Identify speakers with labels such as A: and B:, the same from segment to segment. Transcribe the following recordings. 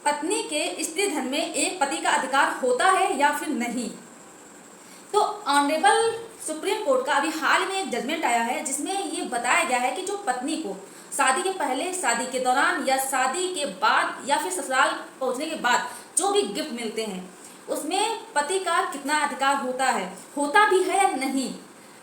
A: पत्नी के स्त्री धन में एक पति का अधिकार होता है या फिर नहीं। तो ऑनरेबल सुप्रीम कोर्ट का अभी हाल में एक जजमेंट आया है जिसमें ये बताया गया है कि जो पत्नी को शादी के पहले, शादी के दौरान या शादी के बाद या फिर ससुराल पहुंचने के बाद जो भी गिफ्ट मिलते हैं उसमें पति का कितना अधिकार होता भी है या नहीं।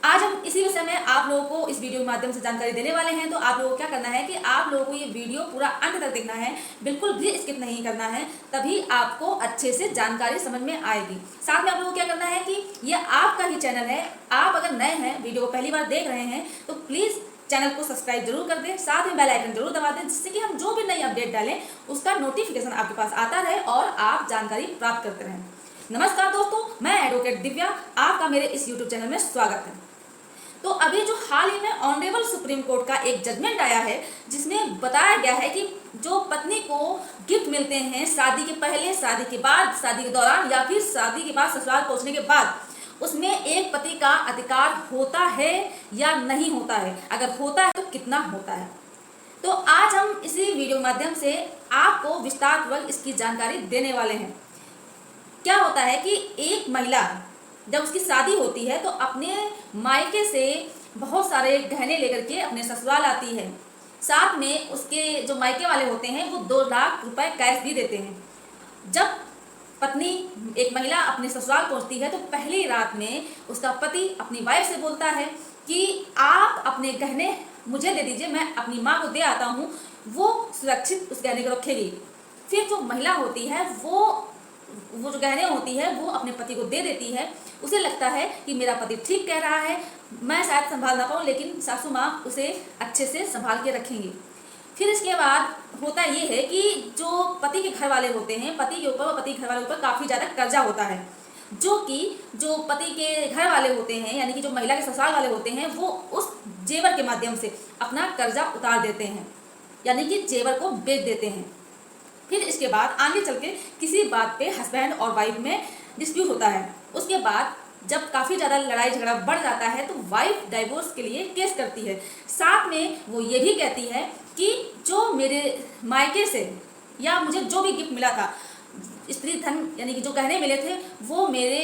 A: आज हम इसी विषय में आप लोगों को इस वीडियो के माध्यम से जानकारी देने वाले हैं। तो आप लोगों को क्या करना है कि आप लोगों को ये वीडियो पूरा अंत तक देखना है, बिल्कुल भी स्किप नहीं करना है, तभी आपको अच्छे से जानकारी समझ में आएगी। साथ में आप लोगों को क्या करना है कि ये आपका ही चैनल है, आप अगर नए हैं, वीडियो को पहली बार देख रहे हैं तो प्लीज़ चैनल को सब्सक्राइब जरूर कर दें, साथ में बेल आइकन जरूर दबा दें, जिससे कि हम जो भी नई अपडेट डालें उसका नोटिफिकेशन आपके पास आता रहे और आप जानकारी प्राप्त करते रहें। नमस्कार दोस्तों, मैं एडवोकेट दिव्या, आपका मेरे इस यूट्यूब चैनल में स्वागत है। तो अभी जो हाल ही में ऑनरेबल सुप्रीम कोर्ट का एक जजमेंट आया है जिसमें बताया गया है कि जो पत्नी को गिफ्ट मिलते हैं शादी के पहले, शादी के बाद, शादी के दौरान या फिर शादी के बाद ससुराल पहुंचने के बाद, उसमें एक पति का अधिकार होता है या नहीं होता है। अगर होता है तो कितना होता है। तो आज हम इसी वीडियो के माध्यम से आपको विस्तारपूर्वक इसकी जानकारी देने वाले हैं। क्या होता है कि एक महिला जब उसकी शादी होती है तो अपने मायके से बहुत सारे गहने लेकर के अपने ससुराल आती है। साथ में उसके जो मायके वाले होते हैं वो 2 लाख रुपए कैश भी देते हैं। जब पत्नी, एक महिला अपने ससुराल पहुंचती है तो पहली रात में उसका पति अपनी वाइफ से बोलता है कि आप अपने गहने मुझे दे दीजिए, मैं अपनी माँ को दे आता हूँ, वो सुरक्षित उस गहने को रखेगी। फिर जो महिला होती है वो जो गहने होती है वो अपने पति को दे देती है। उसे लगता है कि मेरा पति ठीक कह रहा है, मैं शायद संभाल ना पाऊँ लेकिन सासू माँ उसे अच्छे से संभाल के रखेंगी। फिर इसके बाद होता ये है कि जो पति के घर वाले होते हैं, पति के घर वाले ऊपर काफ़ी ज़्यादा कर्जा होता है, जो कि जो पति के घर वाले होते हैं यानी कि जो महिला के ससुराल वाले होते हैं वो उस जेवर के माध्यम से अपना कर्जा उतार देते हैं, यानी कि जेवर को बेच देते हैं। फिर इसके बाद आगे चल के किसी बात पे हस्बैंड और वाइफ में डिस्प्यूट होता है। उसके बाद जब काफ़ी ज़्यादा लड़ाई झगड़ा बढ़ जाता है तो वाइफ डाइवोर्स के लिए केस करती है। साथ में वो ये भी कहती है कि जो मेरे मायके से या मुझे जो भी गिफ्ट मिला था, स्त्री धन यानी कि जो गहने मिले थे वो मेरे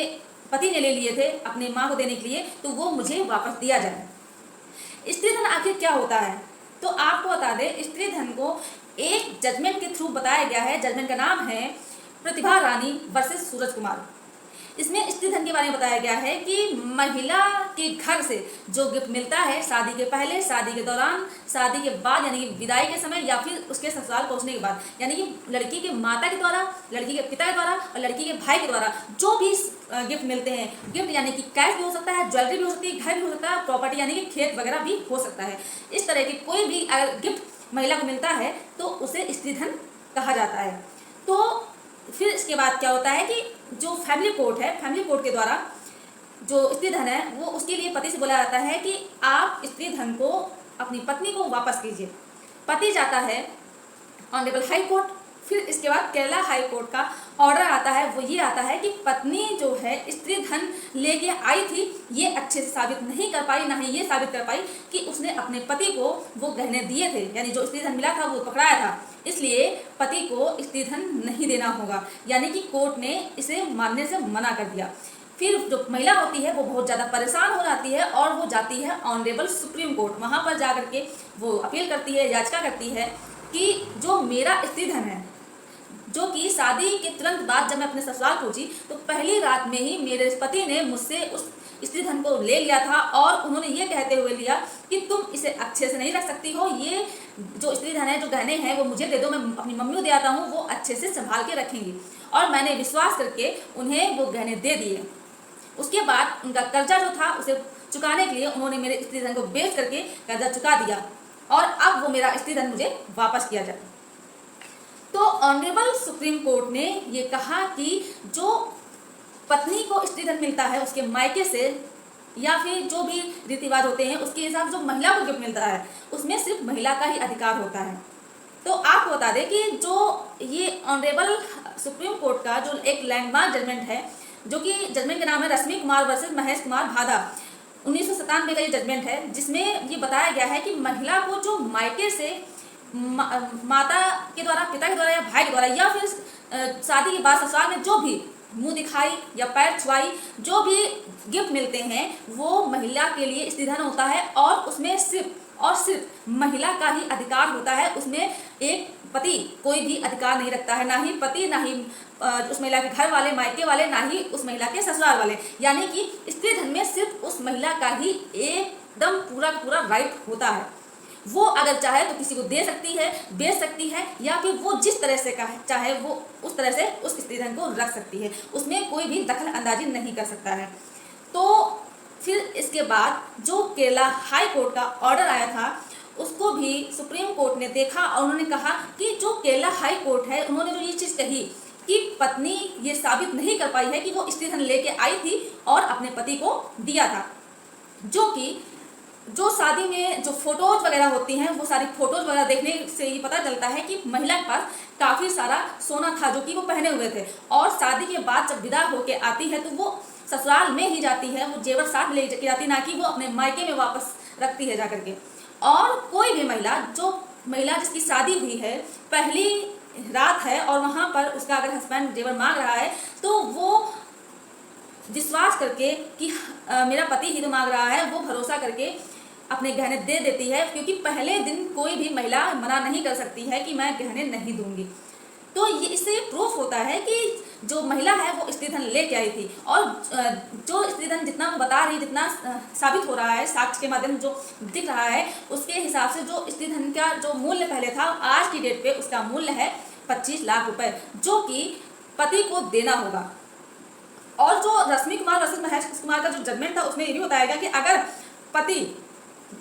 A: पति ने ले लिए थे अपने माँ को देने के लिए, तो वो मुझे वापस दिया जाए। स्त्री धन आखिर क्या होता है? तो आपको बता दें, स्त्री धन को एक जजमेंट के थ्रू बताया गया है। जजमेंट का नाम है प्रतिभा रानी वर्सेस सूरज कुमार। इसमें स्त्री धन के बारे में बताया गया है कि महिला के घर से जो गिफ्ट मिलता है शादी के पहले, शादी के दौरान, शादी के बाद यानी कि विदाई के समय या फिर उसके ससुराल पहुंचने के बाद, यानी कि लड़की के माता के द्वारा, लड़की के पिता के द्वारा और लड़की के भाई के द्वारा जो भी गिफ्ट मिलते हैं, गिफ्ट यानी कि कैश भी हो सकता है, ज्वेलरी भी हो सकती है, घर भी हो सकता है, प्रॉपर्टी यानी कि खेत वगैरह भी हो सकता है। इस तरह की कोई भी अगर गिफ्ट महिला को मिलता है तो उसे स्त्री धन कहा जाता है। तो फिर इसके बाद क्या होता है कि जो फैमिली कोर्ट है, फैमिली कोर्ट के द्वारा जो स्त्री धन है वो उसके लिए पति से बोला जाता है कि आप स्त्री धन को अपनी पत्नी को वापस कीजिए। पति जाता है ऑनरेबल हाई कोर्ट। फिर इसके बाद केरला हाई कोर्ट का ऑर्डर आता है, वो ये आता है कि पत्नी जो है स्त्री धन लेके आई थी, ये अच्छे से साबित नहीं कर पाई, ना ही ये साबित कर पाई कि उसने अपने पति को वो गहने दिए थे, यानी जो स्त्री धन मिला था वो पकड़ाया था, इसलिए पति को स्त्री धन नहीं देना होगा, यानी कि कोर्ट ने इसे मानने से मना कर दिया। फिर जो महिला होती है वो बहुत ज़्यादा परेशान हो जाती है और वो जाती है ऑनरेबल सुप्रीम कोर्ट। वहाँ पर जा करके वो अपील करती है, याचिका करती है कि जो मेरा स्त्री धन है, जो कि शादी के तुरंत बाद जब मैं अपने ससुराल पहुंची तो पहली रात में ही मेरे पति ने मुझसे उस स्त्री धन को ले लिया था और उन्होंने ये कहते हुए लिया कि तुम इसे अच्छे से नहीं रख सकती हो, ये जो स्त्री धन है, जो गहने हैं वो मुझे दे दो, मैं अपनी मम्मी को दे आता हूँ, वो अच्छे से संभाल के रखेंगी। और मैंने विश्वास करके उन्हें वो गहने दे दिए। उसके बाद उनका कर्जा जो था उसे चुकाने के लिए उन्होंने मेरे स्त्री धन को बेच करके कर्जा चुका दिया और अब वो मेरा स्त्री धन मुझे वापस किया जाए। तो ऑनरेबल सुप्रीम कोर्ट ने ये कहा कि जो पत्नी को स्त्री धन मिलता है उसके मायके से या फिर जो भी रीति रिवाज होते हैं उसके हिसाब से जो महिला को गिफ्ट मिलता है उसमें सिर्फ महिला का ही अधिकार होता है। तो आपको बता दें कि जो ये ऑनरेबल सुप्रीम कोर्ट का जो एक लैंडमार्क जजमेंट है, जो कि जजमेंट का नाम है रश्मि कुमार वर्सेस महेश कुमार भादा, 1997 का ये जजमेंट है, जिसमें ये बताया गया है कि महिला को जो मायके से माता के द्वारा, पिता के द्वारा या भाई के द्वारा या फिर शादी के बाद ससुराल में जो भी मुंह दिखाई या पैर छुआई जो भी गिफ्ट मिलते हैं वो महिला के लिए स्त्रीधन होता है, और उसमें सिर्फ और सिर्फ महिला का ही अधिकार होता है। उसमें एक पति कोई भी अधिकार नहीं रखता है, ना ही पति, ना ही उस महिला के घर वाले, मायके वाले, ना ही उस महिला के ससुराल वाले। यानी कि स्त्रीधन में सिर्फ उस महिला का ही एकदम पूरा पूरा राइट होता है। वो अगर चाहे तो किसी को दे सकती है, बेच सकती है, या फिर वो जिस तरह से चाहे वो उस तरह से उस स्त्रीधन को रख सकती है। उसमें कोई भी दखल अंदाजी नहीं कर सकता है। तो फिर इसके बाद जो केरला हाई कोर्ट का ऑर्डर आया था उसको भी सुप्रीम कोर्ट ने देखा, और उन्होंने कहा कि जो केरला हाई कोर्ट है उन्होंने जो ये चीज़ कही कि पत्नी ये साबित नहीं कर पाई है कि वो स्त्रीधन लेके आई थी और अपने पति को दिया था, जो कि जो शादी में जो फोटोज वगैरह होती हैं वो सारी फोटोज वगैरह देखने से ये पता चलता है कि महिला के पास काफ़ी सारा सोना था जो कि वो पहने हुए थे, और शादी के बाद जब विदा होके आती है तो वो ससुराल में ही जाती है, वो जेवर साथ ले जाती, ना कि वो अपने मायके में वापस रखती है जाकर के। और कोई भी महिला जिसकी शादी हुई है, पहली रात है और वहाँ पर उसका अगर हस्बैंड जेवर मांग रहा है तो वो विश्वास करके कि मेरा पति ही तो मांग रहा है, वो भरोसा करके अपने गहने दे देती है, क्योंकि पहले दिन कोई भी महिला मना नहीं कर सकती है कि मैं गहने नहीं दूंगी। तो ये इससे प्रूफ होता है कि जो महिला है वो स्त्रीधन लेके आई थी, और जो स्त्रीधन जितना वो बता रही, जितना साबित हो रहा है साक्ष्य के माध्यम जो दिख रहा है, उसके हिसाब से जो स्त्रीधन का जो मूल्य पहले था आज की डेट पे उसका मूल्य है 25 लाख रुपए, जो कि पति को देना होगा। और जो रश्मि कुमार वर्सेस महेश कुमार का जो जजमेंट था उसमें ये भी बताया गया कि अगर पति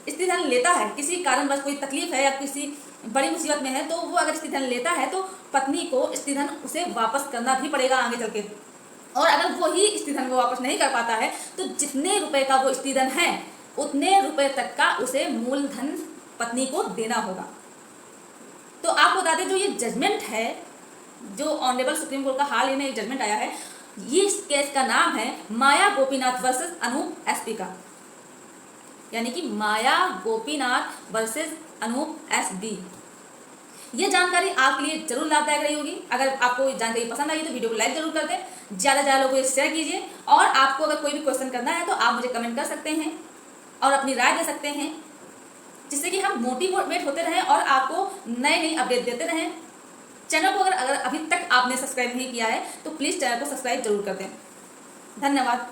A: स्त्रीधन लेता है, किसी कारणवश कोई तकलीफ है या किसी बड़ी मुसीबत में है, तो वो अगर स्त्रीधन लेता है तो पत्नी को स्त्रीधन उसे वापस करना भी पड़ेगा आगे चल के। और अगर वो ही स्त्रीधन को वापस नहीं कर पाता है तो जितने रुपए का वो स्त्रीधन है उतने रुपए तक का उसे मूलधन पत्नी को देना होगा। तो आपको बता दें जो ये जजमेंट है, जो ऑनरेबल सुप्रीम कोर्ट का हाल ही में जजमेंट आया है, ये इस केस का नाम है माया गोपीनाथ वर्सेस अनूप एसपी का, यानी कि माया गोपीनाथ वर्सेस अनूप एसडी। ये जानकारी आपके लिए जरूर लाभदायक रही होगी। अगर आपको ये जानकारी पसंद आई तो वीडियो को लाइक जरूर कर दें, ज़्यादा से ज़्यादा लोगों को शेयर कीजिए, और आपको अगर कोई भी क्वेश्चन करना है तो आप मुझे कमेंट कर सकते हैं और अपनी राय दे सकते हैं, जिससे कि हम मोटिवेट होते रहें और आपको नए नई अपडेट देते रहें। चैनल को अगर अभी तक आपने सब्सक्राइब नहीं किया है तो प्लीज़ चैनल को सब्सक्राइब जरूर कर दें। धन्यवाद।